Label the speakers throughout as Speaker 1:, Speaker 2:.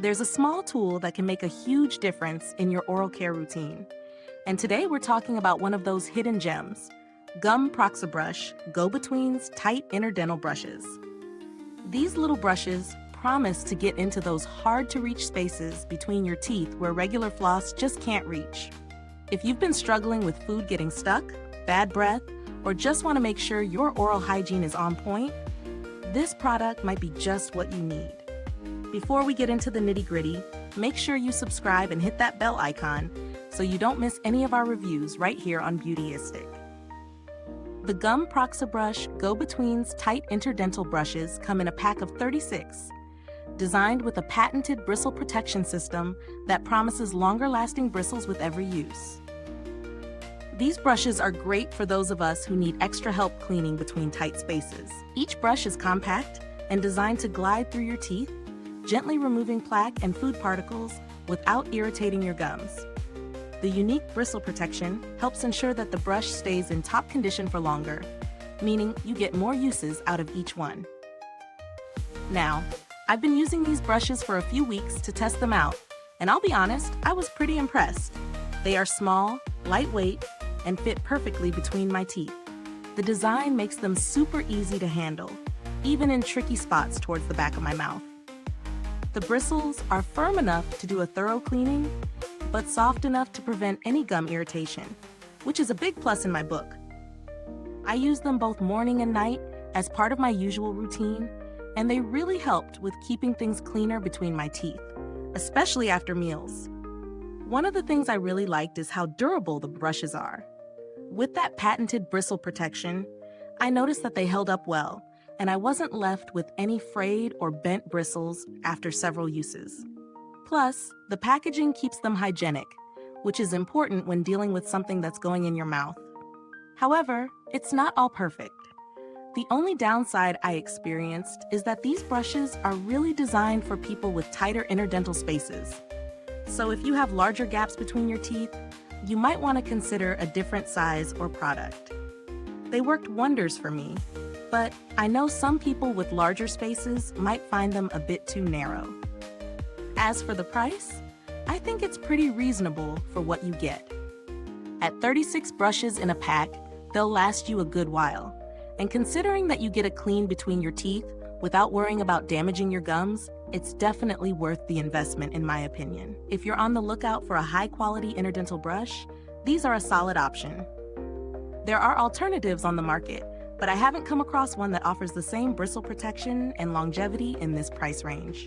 Speaker 1: There's a small tool that can make a huge difference in your oral care routine. And today we're talking about one of those hidden gems, GUM Proxabrush Go-Betweens Tight Interdental Brushes. These little brushes promise to get into those hard-to-reach spaces between your teeth where regular floss just can't reach. If you've been struggling with food getting stuck, bad breath, or just want to make sure your oral hygiene is on point, this product might be just what you need. Before we get into the nitty-gritty, make sure you subscribe and hit that bell icon so you don't miss any of our reviews right here on Beautyistic. The GUM Proxabrush Go-Betweens Tight Interdental Brushes come in a pack of 36, designed with a patented bristle protection system that promises longer-lasting bristles with every use. These brushes are great for those of us who need extra help cleaning between tight spaces. Each brush is compact and designed to glide through your teeth, gently removing plaque and food particles without irritating your gums. The unique bristle protection helps ensure that the brush stays in top condition for longer, meaning you get more uses out of each one. Now, I've been using these brushes for a few weeks to test them out, and I'll be honest, I was pretty impressed. They are small, lightweight, and fit perfectly between my teeth. The design makes them super easy to handle, even in tricky spots towards the back of my mouth. The bristles are firm enough to do a thorough cleaning, but soft enough to prevent any gum irritation, which is a big plus in my book. I use them both morning and night as part of my usual routine, and they really helped with keeping things cleaner between my teeth, especially after meals. One of the things I really liked is how durable the brushes are. With that patented bristle protection, I noticed that they held up well, and I wasn't left with any frayed or bent bristles after several uses. Plus, the packaging keeps them hygienic, which is important when dealing with something that's going in your mouth. However, it's not all perfect. The only downside I experienced is that these brushes are really designed for people with tighter interdental spaces. So if you have larger gaps between your teeth, you might want to consider a different size or product. They worked wonders for me, but I know some people with larger spaces might find them a bit too narrow. As for the price, I think it's pretty reasonable for what you get. At 36 brushes in a pack, they'll last you a good while. And considering that you get a clean between your teeth without worrying about damaging your gums, it's definitely worth the investment in my opinion. If you're on the lookout for a high-quality interdental brush, these are a solid option. There are alternatives on the market, but I haven't come across one that offers the same bristle protection and longevity in this price range.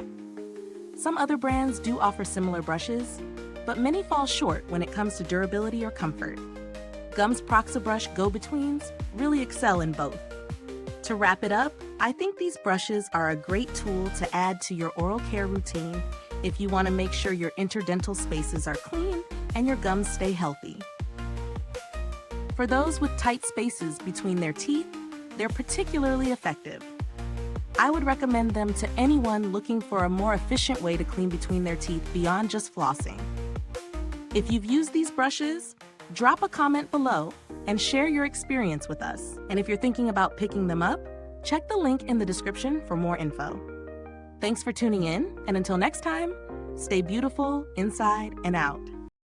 Speaker 1: Some other brands do offer similar brushes, but many fall short when it comes to durability or comfort. GUM's Proxabrush Go-Betweens really excel in both. To wrap it up, I think these brushes are a great tool to add to your oral care routine if you want to make sure your interdental spaces are clean and your gums stay healthy. For those with tight spaces between their teeth, they're particularly effective. I would recommend them to anyone looking for a more efficient way to clean between their teeth beyond just flossing. If you've used these brushes, drop a comment below and share your experience with us. And if you're thinking about picking them up, check the link in the description for more info. Thanks for tuning in, and until next time, stay beautiful inside and out.